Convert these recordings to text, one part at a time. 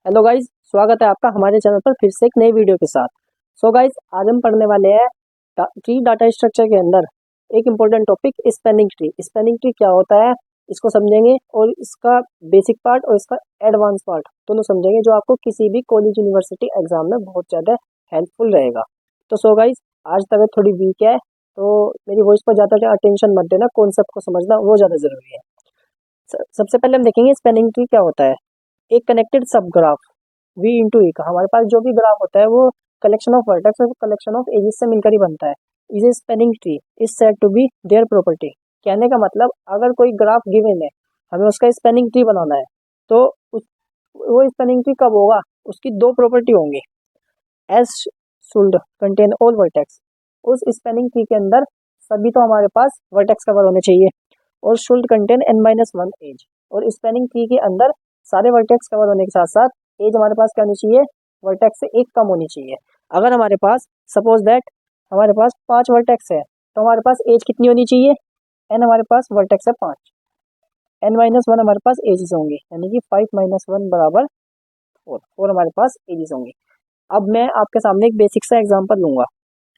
Hello guys, स्वागत है आपका हमारे चैनल पर फिर से एक नई वीडियो के साथ। सो गाइज, आज हम पढ़ने वाले हैं ट्री डाटा स्ट्रक्चर के अंदर एक important topic spanning tree. Spanning tree क्या होता है इसको समझेंगे और इसका बेसिक पार्ट और इसका एडवांस पार्ट दोनों समझेंगे, जो आपको किसी भी कॉलेज यूनिवर्सिटी एग्जाम में बहुत ज़्यादा हेल्पफुल रहेगा। तो सो गाइज, आज तबीयत थोड़ी वीक है तो मेरी वॉइस पर ज़्यादा अटेंशन मत देना, कॉन्सेप्ट को समझना वो ज़्यादा ज़रूरी है। सबसे पहले हम देखेंगे स्पैनिंग ट्री क्या होता है। एक कनेक्टेड सब ग्राफ वी इंटू ई का, हमारे पास जो भी ग्राफ होता है वो कलेक्शन ऑफ वर्टेक्स और कलेक्शन ऑफ एजेस से मिलकर ही बनता है। Is a spanning tree is said to be there property. कहने का मतलब, अगर कोई ग्राफ गिवन है, हमें उसका स्पैनिंग ट्री बनाना है, तो वो स्पैनिंग ट्री कब होगा, उसकी दो प्रॉपर्टी होंगी। S should contain all vertex, उस स्पैनिंग ट्री के अंदर सभी तो हमारे पास वर्टेक्स कवर होने चाहिए, और शुल्ड कंटेन n-1 एज, और स्पैनिंग ट्री के अंदर सारे वर्टेक्स कवर होने के साथ साथ एज हमारे पास क्या होनी चाहिए, वर्टेक्स से एक कम होनी चाहिए। अगर हमारे पास सपोज दैट हमारे पास 5 वर्टेक्स है, तो हमारे पास एज कितनी होनी चाहिए, n हमारे पास वर्टेक्स है 5, n-1 हमारे पास एजेस होंगे, यानी कि 5 - 1 बराबर 4 हमारे पास एजेस होंगे। अब मैं आपके सामने एक बेसिक सा एग्जांपल लूंगा।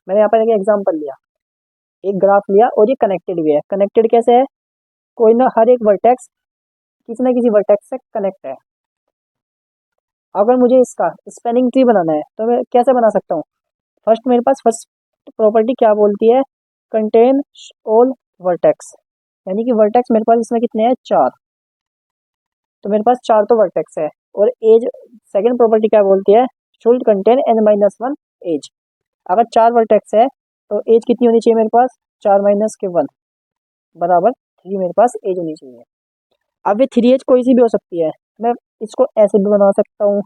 मैंने यहाँ पर एक एग्जांपल लिया, एक ग्राफ लिया, और ये कनेक्टेड भी है। कनेक्टेड कैसे है, कोई ना हर एक वर्टेक्स किसी ना किसी वर्टेक्स से कनेक्ट है। अगर मुझे इसका स्पैनिंग ट्री बनाना है तो मैं कैसे बना सकता हूँ। फर्स्ट प्रॉपर्टी क्या बोलती है, कंटेन ऑल वर्टेक्स, यानी कि वर्टेक्स मेरे पास इसमें कितने हैं, 4, तो मेरे पास 4 तो वर्टेक्स है। और एज, सेकंड प्रॉपर्टी क्या बोलती है, शुड कंटेन n-1 एज। अगर 4 वर्टेक्स है तो एज कितनी होनी चाहिए मेरे पास, 4 - 1 बराबर 3 मेरे पास एज होनी चाहिए। अब ये 3 एज कोई सी भी हो सकती है, मैं इसको ऐसे भी बना सकता हूँ।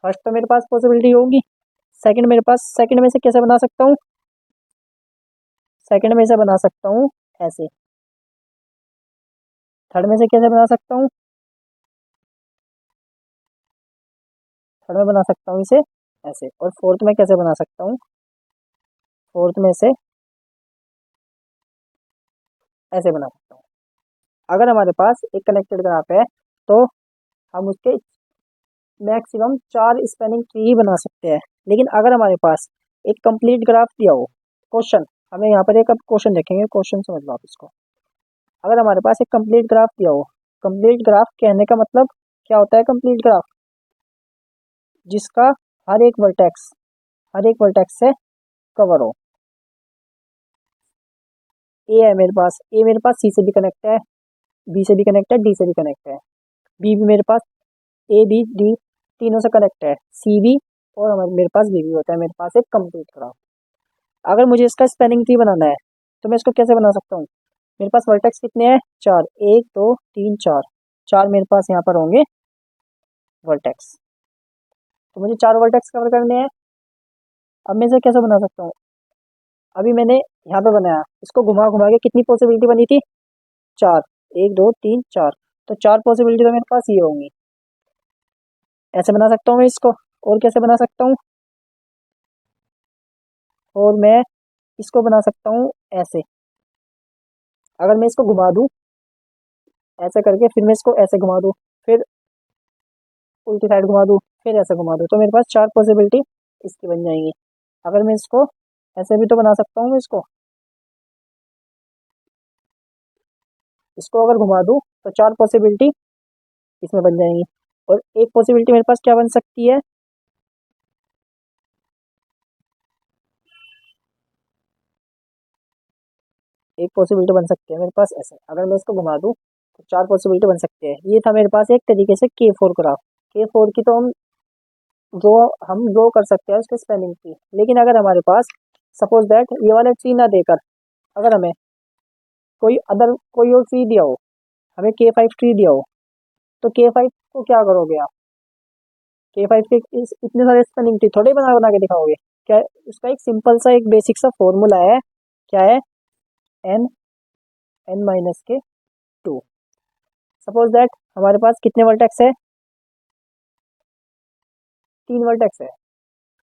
फर्स्ट तो मेरे पास पॉसिबिलिटी होगी, सेकंड मेरे पास, सेकंड में से कैसे बना सकता हूँ, सेकंड में से बना सकता हूँ ऐसे, थर्ड में से कैसे बना सकता हूँ, थर्ड में बना सकता हूँ इसे ऐसे, और फोर्थ में कैसे बना सकता हूँ, फोर्थ में से ऐसे बना सकता हूँ। अगर हमारे पास एक कनेक्टेड ग्राफ है तो हम उसके मैक्सिमम 4 स्पैनिंग ट्री ही बना सकते हैं। लेकिन अगर हमारे पास एक कंप्लीट ग्राफ दिया हो, क्वेश्चन, हमें यहाँ पर एक अब क्वेश्चन देखेंगे, क्वेश्चन समझ लो आप इसको। अगर हमारे पास एक कंप्लीट ग्राफ दिया हो, कंप्लीट ग्राफ कहने का मतलब क्या होता है, कंप्लीट ग्राफ जिसका हर एक वर्टेक्स से कवर हो। ए है मेरे पास, ए मेरे पास सी से भी कनेक्ट है, बी से भी कनेक्ट है, डी से भी कनेक्ट है, बी भी मेरे पास, ए बी डी तीनों से कनेक्ट है, सी भी, और मेरे पास बी भी होता है। मेरे पास एक कंप्लीट ग्राफ। अगर मुझे इसका स्पैनिंग ट्री बनाना है तो मैं इसको कैसे बना सकता हूँ। मेरे पास वर्टेक्स कितने हैं, 4, 1 2 3 4, 4 मेरे पास यहाँ पर होंगे वर्टेक्स, तो मुझे 4 वर्टेक्स कवर करने हैं। अब मैं इसे कैसे बना सकता हूँ, अभी मैंने यहाँ पे बनाया, इसको घुमा घुमा के कितनी पॉसिबिलिटी बनी थी, 4, 1 2 3 4, तो 4 पॉसिबिलिटी तो मेरे पास ये होंगी। ऐसे बना सकता हूँ मैं इसको, और कैसे बना सकता हूँ, और मैं इसको बना सकता हूँ ऐसे। अगर मैं इसको घुमा दूँ ऐसे करके, फिर मैं इसको ऐसे घुमा दूँ, फिर उल्टी साइड घुमा दूँ, फिर ऐसे घुमा दूँ, तो मेरे पास 4 पॉसिबिलिटी इसकी बन जाएंगी। अगर मैं इसको ऐसे भी तो बना सकता हूँ, इसको अगर घुमा दूँ तो 4 पॉसिबिलिटी इसमें बन जाएंगी। और एक पॉसिबिलिटी मेरे पास क्या बन सकती है, एक पॉसिबिलिटी बन सकती है मेरे पास ऐसे। अगर मैं इसको घुमा दूँ तो 4 पॉसिबिलिटी बन सकती है। ये था मेरे पास एक तरीके से K4 ग्राफ। K4 की तो हम ड्रॉ कर सकते हैं उसके स्पेलिंग की। लेकिन अगर हमारे पास सपोज दैट ये वाला ट्री ना देकर, अगर हमें कोई और ट्री दिया हो, हमें K5 ट्री दिया हो, तो K5 को क्या करोगे आप, K5 के इतने सारे स्पेलिंग ट्री थोड़े बना बना के दिखाओगे क्या। उसका एक सिंपल सा एक बेसिक सा फॉर्मूला है, क्या है, n n-2। सपोज दैट हमारे पास कितने वर्टेक्स है, 3 वर्टेक्स है,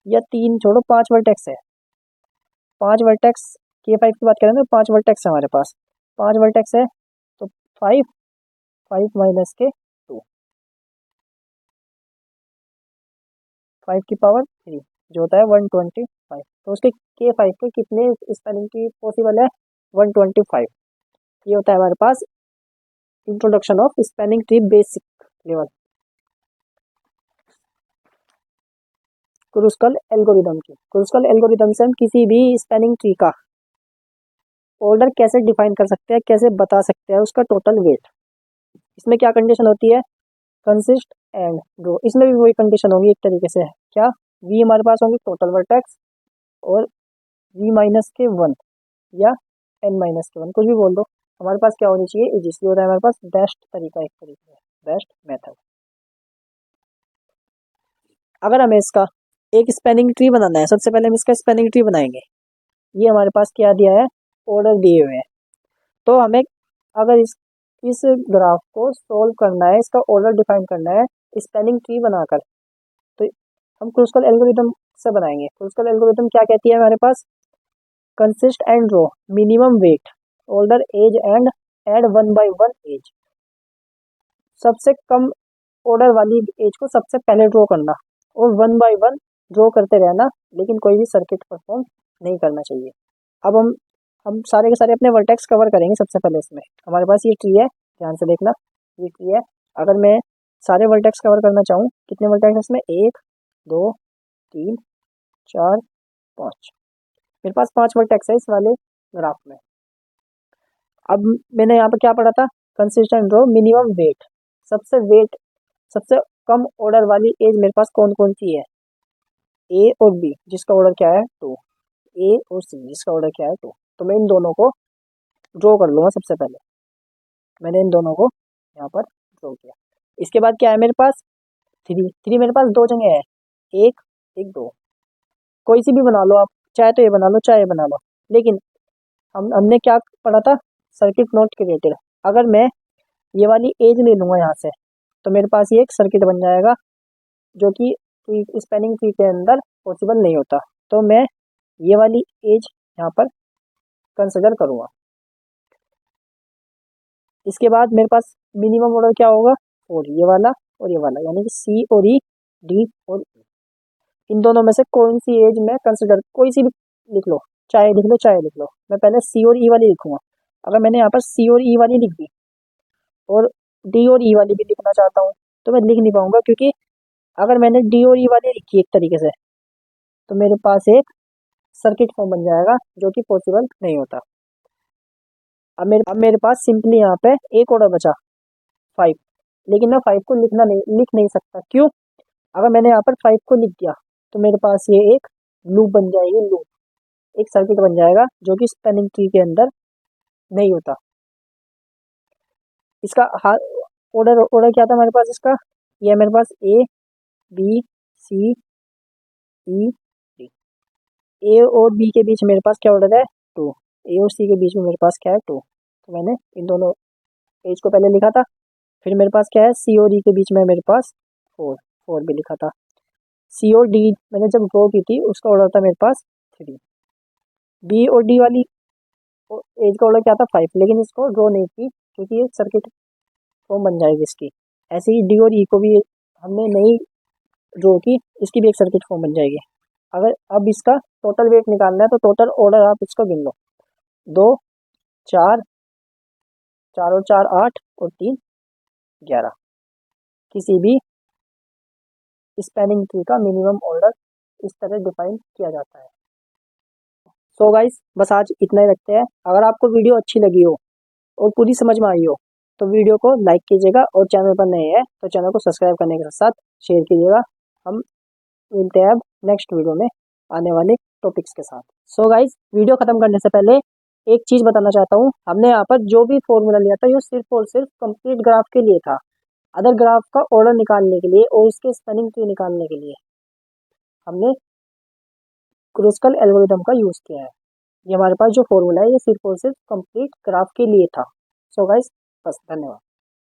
या 3 छोड़ो 5 वर्टेक्स है, 5 वर्टेक्स, K5 की बात करें तो 5 वर्टेक्स है हमारे पास, 5 वर्टेक्स है, तो 5 5 - 2, 5⁻³ जो होता है 125। तो उसके K5 के कितने स्पेलिंग ट्री पॉसिबल है? 125। ये होता है हमारे पास introduction of spanning tree basic level. Kruskal algorithm से हम किसी भी स्पेलिंग ट्री का ऑर्डर कैसे डिफाइन कर सकते हैं, कैसे बता सकते हैं उसका टोटल वेट। इसमें क्या कंडीशन होती है? कंसिस्ट एंड रो। इसमें भी वही कंडीशन होगी एक तरीके से। क्या? वी हमारे पास होंगे टोटल वर्टेक्स और v-1 या n-1, कुछ भी बोल दो। हमारे पास क्या होनी चाहिए? एजिस। ये होता है हमारे पास बेस्ट तरीका, एक तरीके से बेस्ट मेथड। अगर हमें इसका एक स्पेलिंग ट्री बनाना है, सबसे पहले हम इसका स्पेलिंग ट्री बनाएंगे। ये हमारे पास क्या दिया है? ऑर्डर दिए हुए हैं। तो हमें अगर इस ग्राफ को सोल्व करना है, इसका ऑर्डर डिफाइन करना है स्पेलिंग ट्री बनाकर, तो हम क्रुस्कल एल्गोरिदम से बनाएंगे। क्रुस्कल एल्गोरिदम क्या कहती है हमारे पास? Consist and row, minimum weight, order edge and add 1/1 edge. सबसे कम ऑर्डर वाली एज को सबसे पहले ड्रॉ करना और 1/1 ड्रॉ करते रहना, लेकिन कोई भी सर्किट परफॉर्म नहीं करना चाहिए। अब हम सारे के सारे अपने वर्टेक्स कवर करेंगे। सबसे पहले इसमें हमारे पास ये ट्री है, ध्यान से देखना, ये ट्री है। अगर मैं सारे वर्टेक्स कवर करना चाहूँ, कितने वर्टेक्स इसमें? 1 2 3 4 5। मेरे पास 5 वर्टेक्स है इस वाले ग्राफ में। अब मैंने यहाँ पर क्या पढ़ा था? कंसिस्टेंट रो, मिनिमम वेट। सबसे कम ऑर्डर वाली एज मेरे पास कौन कौन सी है? ए और बी, जिसका ऑर्डर क्या है? 2। ए और सी, जिसका ऑर्डर क्या है? 2। तो मैं इन दोनों को ड्रॉ कर लूँगा। सबसे पहले मैंने इन दोनों को यहाँ पर ड्रॉ किया। इसके बाद क्या है मेरे पास? 3 मेरे पास 2 जगह है, 1 1 2। कोई सी भी बना लो आप, चाहे तो ये बना लो, चाहे ये बना लो। लेकिन हमने क्या पढ़ा था? Circuit not created. अगर मैं ये वाली एज ले लूँगा यहाँ से, तो मेरे पास ये एक सर्किट बन जाएगा जो कि स्पेलिंग ट्री के अंदर पॉसिबल नहीं होता। तो मैं ये वाली एज यहाँ पर कंसिडर करूँगा। इसके बाद मेरे पास मिनिमम ऑर्डर क्या होगा? 4, ये वाला और ये वाला, यानी कि सी और ई, डी और ई। इन दोनों में से कौन सी एज मैं कंसिडर, कोई सी भी लिख लो, चाहे लिख लो चाहे लिख लो। मैं पहले सी और ई वाली लिखूंगा। अगर मैंने यहाँ पर सी और ई वाली लिख दी और डी और ई वाली भी लिखना चाहता हूँ, तो मैं लिख नहीं पाऊंगा, क्योंकि अगर मैंने डी और ई वाली लिखी एक तरीके से, तो मेरे पास एक सर्किट फॉर्म बन जाएगा जो कि पॉसिबल नहीं होता। अब मेरे पास सिंपली यहाँ पे एक ऑर्डर बचा 5, लेकिन मैं 5 को लिख नहीं सकता। क्यों? अगर मैंने यहाँ पर 5 को लिख दिया, तो मेरे पास ये एक लूप बन जाएगी, लूप, एक सर्किट बन जाएगा जो कि स्पेलिंग ट्री के अंदर नहीं होता। इसका ऑर्डर क्या था हमारे पास? इसका ये मेरे पास A B C E D. ए और बी के बीच मेरे पास क्या ऑर्डर है? 2। ए और सी के बीच में मेरे पास क्या है? 2। तो मैंने इन दोनों एज को पहले लिखा था। फिर मेरे पास क्या है? सी और डी के बीच में मेरे पास 4 भी लिखा था। सी और डी मैंने जब ड्रॉ की थी, उसका ऑर्डर था मेरे पास 3। बी और डी वाली एज का ऑर्डर क्या था? 5, लेकिन इसको ड्रॉ नहीं की क्योंकि ये सर्किट फॉर्म बन जाएगी इसकी। ऐसे ही डी और ई को भी हमने नहीं ड्रॉ की, इसकी भी एक सर्किट फॉर्म बन जाएगी। अगर अब इसका टोटल वेट निकालना है, तो टोटल ऑर्डर आप इसको गिन लो। 2 4 4 और 4 8 और 3 11। किसी भी स्पेलिंग ट्री का मिनिमम ऑर्डर इस तरह डिफाइन किया जाता है। सो गाइस, बस आज इतना ही रखते हैं। अगर आपको वीडियो अच्छी लगी हो और पूरी समझ में आई हो, तो वीडियो को लाइक कीजिएगा, और चैनल पर नए हैं तो चैनल को सब्सक्राइब करने के साथ शेयर कीजिएगा। हम मिलते हैं अब नेक्स्ट वीडियो में आने वाले टॉपिक्स के साथ। सो गाइस, वीडियो खत्म करने से पहले एक चीज़ बताना चाहता हूँ। हमने यहाँ पर जो भी फॉर्मूला लिया था, ये सिर्फ और सिर्फ कंप्लीट ग्राफ के लिए था। अदर ग्राफ का ऑर्डर निकालने के लिए और उसके स्पेलिंग ट्री निकालने के लिए हमने क्रुस्कल एल्गोरिदम का यूज़ किया है। ये हमारे पास जो फॉर्मूला है, ये सिर्फ और सिर्फ कंप्लीट ग्राफ के लिए था। सो गाइस, बस धन्यवाद।